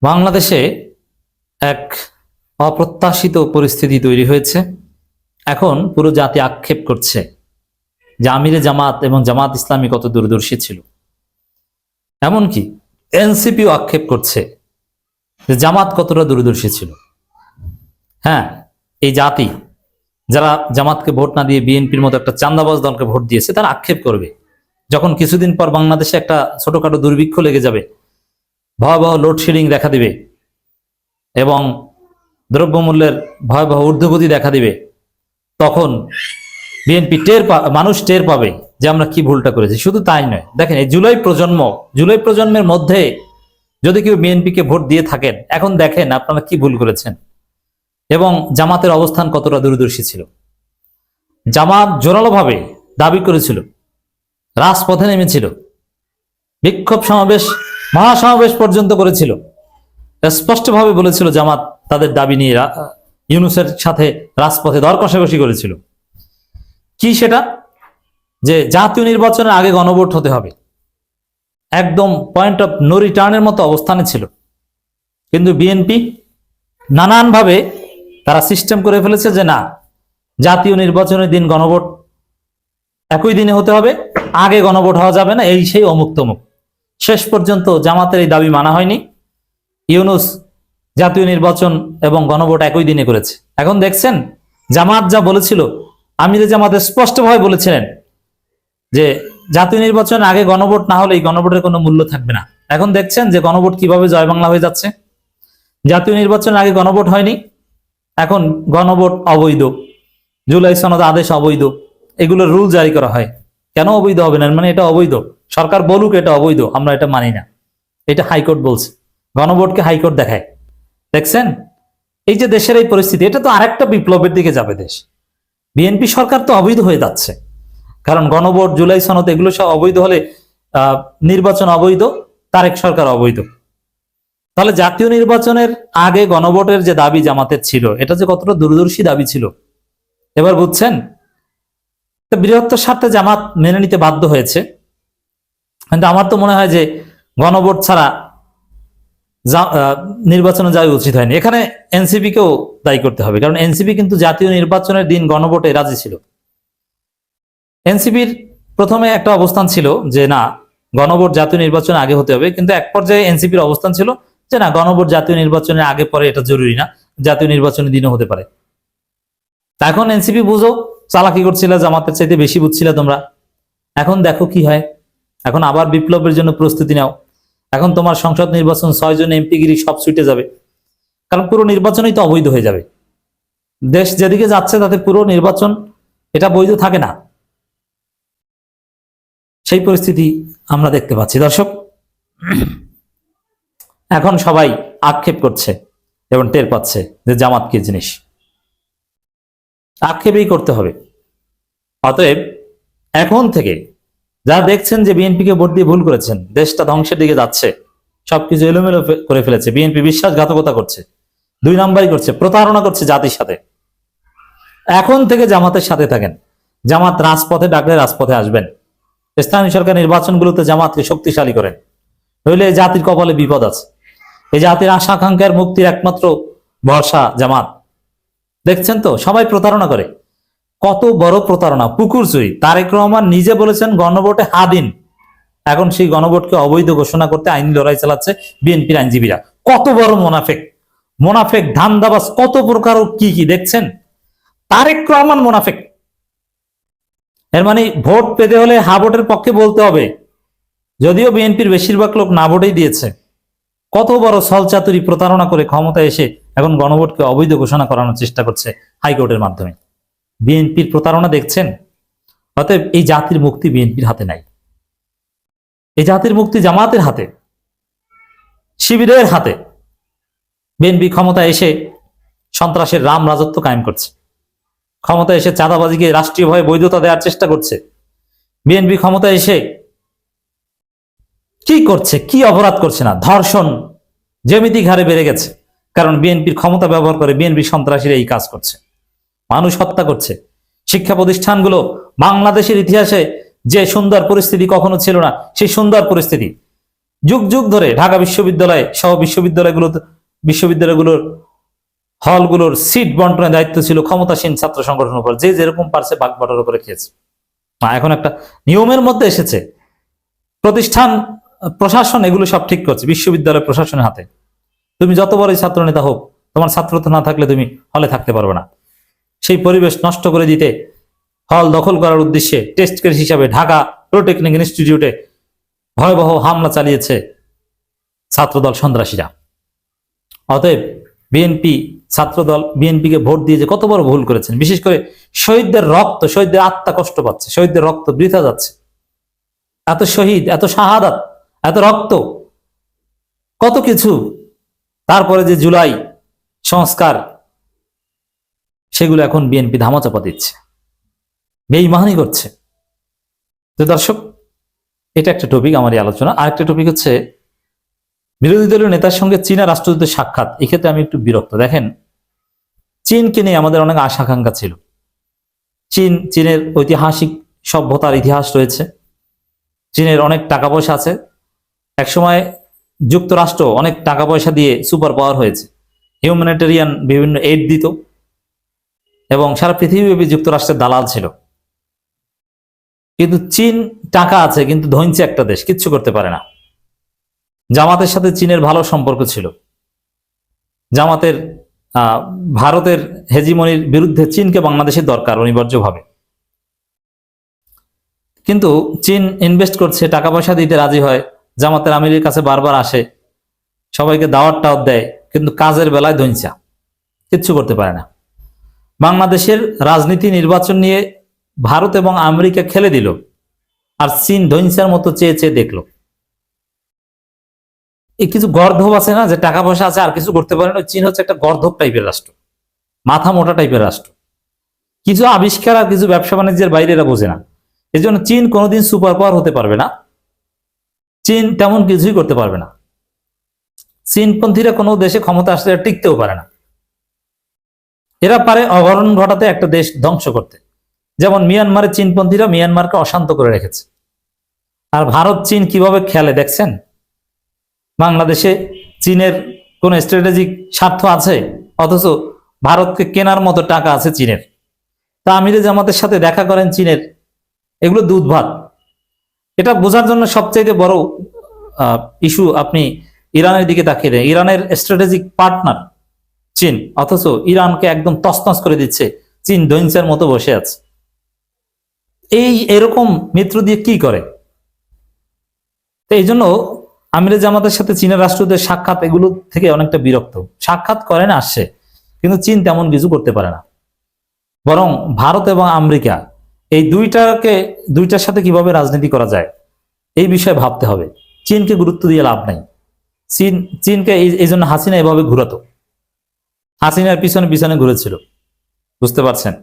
বাংলাদেশে এক অপ্রত্যাশিত পরিস্থিতি তৈরি হয়েছে। এখন পুরো জাতি আক্ষেপ করছে যে আমিরে জামাত এবং জামাত ইসলামী কত দূরদর্শী ছিল। এমনকি এনসিপিও আক্ষেপ করছে যে জামাত কতটা দূরদর্শী ছিল। হ্যাঁ, এই জাতি যারা জামাতকে ভোট না দিয়ে বিএনপির মতো একটা চান্দাবাজ দলকে ভোট দিয়েছে তারা আক্ষেপ করবে যখন কিছুদিন পর বাংলাদেশে একটা ছোটখাটো দুর্ভিক্ষ লেগে যাবে, ভয়াবহ লোডশেডিং দেখা দিবে এবং দ্রব্যমূল্যের ভয়াবহ ঊর্ধ্বগতি দেখা দিবে। তখন বিএনপি মানুষ টের পাবে যে আমরা কি ভুলটা করেছি। শুধু তাই নয়, দেখেন এই জুলাই প্রজন্মের মধ্যে যদি কেউ বিএনপিকে ভোট দিয়ে থাকেন, এখন দেখেন আপনারা কি ভুল করেছেন এবং জামাতের অবস্থান কতটা দূরদর্শী ছিল। জামাত জোরালোভাবে দাবি করেছিল, রাজপথে নেমেছিল, বিক্ষোভ সমাবেশ, মহাসমাবেশ পর্যন্ত করেছিল, স্পষ্টভাবে বলেছিল জামাত তাদের দাবি নিয়ে ইউনূসের সাথে রাজপথে দর কষাকষি করেছিল। কি সেটা? যে জাতীয় নির্বাচনের আগে গণভোট হতে হবে, একদম পয়েন্ট অফ নো রিটার্নের মতো অবস্থানে ছিল। কিন্তু বিএনপি নানানভাবে তারা সিস্টেম করে ফেলেছে যে না, জাতীয় নির্বাচনের দিন গণভোট একই দিনে হতে হবে, আগে গণভোট হওয়া যাবে না, এই সেই অমুক তমুক। শেষ পর্যন্ত জামাতের এই দাবি মানা হয়নি। ইউনূস জাতীয় নির্বাচন এবং গণভোট একই দিনে করেছে। এখন দেখছেন জামাত যা বলেছিল, আমিরে জামাত স্পষ্টভাবে বলেছিলেন যে জাতীয় নির্বাচন আগে গণভোট না হলে এই গণভোটের কোনো মূল্য থাকবে না। এখন দেখছেন যে গণভোট কিভাবে জয় বাংলা হয়ে যাচ্ছে। জাতীয় নির্বাচন আগে গণভোট হয়নি, এখন গণভোট অবৈধ, জুলাই সনদ আদেশ অবৈধ, এগুলোর রুল জারি করা হয়। কেন অবৈধ হবে না? মানে এটা অবৈধ, সরকার বলুক এটা অবৈধ, আমরা এটা মানি না, এটা হাইকোর্ট বলছে। গণভোটকে হাইকোর্ট দেখায়। দেখছেন এই যে দেশের এই পরিস্থিতি, এটা তো আরেকটা বিপ্লবের দিকে যাবে দেশ। বিএনপি সরকার তো অবৈধ হয়ে যাচ্ছে, কারণ গণভোট, জুলাই সনদ এগুলো সব অবৈধ হলে নির্বাচন অবৈধ, তারেক সরকার অবৈধ। তাহলে জাতীয় নির্বাচনের আগে গণভোটের যে দাবি জামাতের ছিল, এটা যে কতটা দূরদর্শী দাবি ছিল এবার বুঝছেন। বৃহত্তর স্বার্থে জামাত মেনে নিতে বাধ্য হয়েছে। কিন্তু আমার তো মনে হয় যে গণভোট ছাড়া নির্বাচনে যাওয়া উচিত হয়নি। এখানে এনসিপি কেও দায়ী করতে হবে, কারণ এনসিপি কিন্তু জাতীয় নির্বাচনের দিন গণভোটে রাজি ছিল। এনসিপির প্রথমে একটা অবস্থান ছিল যে না, গণভোট জাতীয় নির্বাচনের আগে হতে হবে, কিন্তু এক পর্যায়ে এনসিপির অবস্থান ছিল যে না, গণভোট জাতীয় নির্বাচনের আগে পরে এটা জরুরি না, জাতীয় নির্বাচনের দিনও হতে পারে। এখন এনসিপি বুঝো চালাকি করছিল, জামাতের চাইতে বেশি বুঝছিল তোমরা। এখন দেখো কি হয়, এখন আবার বিপ্লবের জন্য প্রস্তুতি নাও। এখন তোমার সংসদ নির্বাচন, 6 জন এমপিগিরি সব ছুটে যাবে, কারণ পুরো নির্বাচনই তো অবৈধ হয়ে যাবে। দেশ যেদিকে যাচ্ছে তাতে পুরো নির্বাচন এটা বৈধ থাকে না, সেই পরিস্থিতি আমরা দেখতে পাচ্ছি। দর্শক, এখন সবাই আক্ষেপ করছে এবং টের পাচ্ছে যে জামাত কি জিনিস। আক্ষেপই করতে হবে। অতএব এখন থেকে যারা দেখছেন যে বিএনপিকে ভোট দিয়ে ভুল করেছেন, দেশটা ধ্বংসের দিকে যাচ্ছে, সবকিছু এলোমেলো করে ফেলেছে, বিএনপি বিশ্বাসঘাতকতা করছে, 2 নাম্বারই করছে, প্রতারণা করছে জাতির সাথে, এখন থেকে জামাতের সাথে থাকেন। জামাত রাজপথে ডাকলে রাজপথে আসবেন। স্থানীয় সরকার নির্বাচনগুলোতে জামাতকে শক্তিশালী করেন, নইলে জাতির কপালে বিপদ আছে। এই জাতির আশা আকাঙ্ক্ষার মুক্তির একমাত্র ভরসা জামাত। দেখছেন তো সবাই প্রতারণা করে, কত বড় প্রতারণা, পুকুর চুরি। তারেক রহমান নিজে বলেছেন গণভোটে হা দিন, এখন সেই গণভোটকে অবৈধ ঘোষণা করতে আইনি লড়াই চালাচ্ছে বিএনপির আইনজীবীরা। কত বড় মোনাফেক ধান্দাবাজ, কত প্রকার কি কি দেখছেন। তারেক রহমান মোনাফেক, এর মানে ভোট পেতে হলে হা ভোটের পক্ষে বলতে হবে, যদিও বিএনপির বেশিরভাগ লোক না ভোটেই দিয়েছে। কত বড় ছলচাতুরি, প্রতারণা করে ক্ষমতায় এসে এখন গণভোটকে অবৈধ ঘোষণা করানোর চেষ্টা করছে হাইকোর্টের মাধ্যমে। বিএনপির প্রতারণা দেখছেন। অতএব এই জাতির মুক্তি বিএনপির হাতে নাই, এই জাতির মুক্তি জামাতের হাতে, শিবিরের হাতে। বিএনপি ক্ষমতায় এসে সন্ত্রাসের রাম রাজত্ব কায়েম করছে, ক্ষমতায় এসে চাঁদাবাজিকে রাষ্ট্রীয়ভাবে বৈধতা দেওয়ার চেষ্টা করছে। বিএনপি ক্ষমতায় এসে কি করছে, কি অপরাধ করছে না? ধর্ষণ জ্যামিতিক হারে বেড়ে গেছে, কারণ বিএনপির ক্ষমতা ব্যবহার করে বিএনপি সন্ত্রাসীরা এই কাজ করছে, মানুষ হত্যা করছে। শিক্ষা প্রতিষ্ঠানগুলো, বাংলাদেশের ইতিহাসে যে সুন্দর পরিস্থিতি কখনো ছিল না সেই সুন্দর পরিস্থিতি, যুগ যুগ ধরে ঢাকা বিশ্ববিদ্যালয় সহ বিশ্ববিদ্যালয়গুলোর হলগুলোর সিট বন্টনের দায়িত্ব ছিল ক্ষমতাসীন ছাত্র সংগঠনের উপর, যে যেরকম পারছে ভাগ বাটোয়ারা করে খেয়েছে। এখন একটা নিয়মের মধ্যে এসেছে, প্রতিষ্ঠান প্রশাসন এগুলো সব ঠিক করছে, বিশ্ববিদ্যালয় প্রশাসনের হাতে। তুমি যত বড়ই ছাত্র নেতা হোক, তোমার ছাত্রত্ব না থাকলে তুমি হলে থাকতে পারবে না। সেই পরিবেশ নষ্ট করে দিতে হল দখল করার উদ্দেশ্যে টেস্ট কেস হিসাবে ঢাকা পলিটেকনিক ইনস্টিটিউটে ভয়াবহ হামলা চালিয়েছে ছাত্রদল সন্ত্রাসীরা। অতএব বিএনপি ছাত্রদল বিএনপিকে ভোট দিয়ে যে কত বড় ভুল করেছেন। বিশেষ করে শহীদদের রক্ত, শহীদদের আত্মা কষ্ট পাচ্ছে, শহীদদের রক্ত বৃথা যাচ্ছে। এত শহীদ, এত শাহাদাত, এত রক্ত, কত কিছু। তারপরে যে জুলাই সংস্কার, সেগুলো এখন বিএনপি ধামাচাপা দিচ্ছে, বেঈমানি করছে। তো দর্শক, এটা একটা টপিক আমার এই আলোচনা। আরেকটা টপিক হচ্ছে বিরোধী দলীয় নেতার সঙ্গে চীনা রাষ্ট্রদূতের সাক্ষাৎ। এক্ষেত্রে আমি একটু বিরক্ত। দেখেন, চীনকে নিয়ে আমাদের অনেক আশা আকাঙ্ক্ষা ছিল। চীনের ঐতিহাসিক সভ্যতার ইতিহাস রয়েছে, চীনের অনেক টাকা পয়সা আছে। একসময় যুক্তরাষ্ট্র অনেক টাকা পয়সা দিয়ে সুপার পাওয়ার হয়েছে, হিউম্যানিটেরিয়ান বিভিন্ন এইড দিত এবং সারা পৃথিবীব্যাপী যুক্তরাষ্ট্রের দালাল ছিল। কিন্তু চীন টাকা আছে, কিন্তু ধৈর্য একটা দেশ, কিচ্ছু করতে পারে না। জামাতের সাথে চীনের ভালো সম্পর্ক ছিল। জামাতের ভারতের হেজিমনির বিরুদ্ধে চীনকে বাংলাদেশের দরকার অনিবার্যভাবে। কিন্তু চীন ইনভেস্ট করছে, টাকা পয়সা দিতে রাজি হয়, জামাতের আমিরের কাছে বারবার আসে, সবাইকে দাওয়াত টাওয়াত দেয়, কিন্তু কাজের বেলায় ধৈর্যা, কিচ্ছু করতে পারে না। বাংলাদেশের রাজনীতি নির্বাচন নিয়ে ভারত এবং আমেরিকা খেলে দিল, আর চীন ধৈর্যার মতো চেয়ে চেয়ে দেখলো। এই কিছু গর্ধব আছে না, যে টাকা পয়সা আছে আর কিছু করতে পারে না। চীন হচ্ছে একটা গর্ধব টাইপের রাষ্ট্র, মাথা মোটা টাইপের রাষ্ট্র। কিছু আবিষ্কার আর কিছু ব্যবসা বাণিজ্যের বাইরে এরা বোঝে না। এই জন্য চীন কোনোদিন সুপার পাওয়ার হতে পারবে না, চীন তেমন কিছুই করতে পারবে না। চীনপন্থীরা কোনো দেশে ক্ষমতা আসলে টিকতেও পারে না। এরা পারে অবরণ ঘটাতে, একটা দেশ ধ্বংস করতে। যেমন মিয়ানমারের চীনপন্থীরা মিয়ানমারকে অশান্ত করে রেখেছে। আর ভারত চীন কিভাবে খেলে দেখছেন। বাংলাদেশে চীনের কোন স্ট্র্যাটেজিক স্বার্থ আছে, অথচ ভারতকে কেনার মতো টাকা আছে চীনের। তা আমিরে জামাতের সাথে দেখা করেন চীনের, এগুলো দুধ ভাত। এটা বোঝার জন্য সবচেয়ে বড় ইস্যু আপনি ইরানের দিকে তাকিয়ে দেন। ইরানের স্ট্র্যাটেজিক পার্টনার চীন, অথচ ইরানকে একদম তছনছ করে দিচ্ছে চীন, দৈন্যের মতো বসে আছে। এরকম মিত্র দিয়ে কি করে? তো এই জন্য আমিরে জামাতের সাথে চীনের রাষ্ট্রদূতের সাক্ষাৎ, এগুলো থেকে অনেকটা বিরক্ত। সাক্ষাৎ করেন, আসছে, কিন্তু চীন তেমন কিছু করতে পারে না। বরং ভারত এবং আমেরিকা এই দুইটার সাথে কিভাবে রাজনীতি করা যায়, এই বিষয়ে ভাবতে হবে। চীনকে গুরুত্ব দিয়ে লাভ নাই। চীনকে এই জন্য হাসিনা এভাবে ঘুরাতো, হাসিনার পিছনে পিছনে ঘুরেছিল, বুঝতে পারছেন।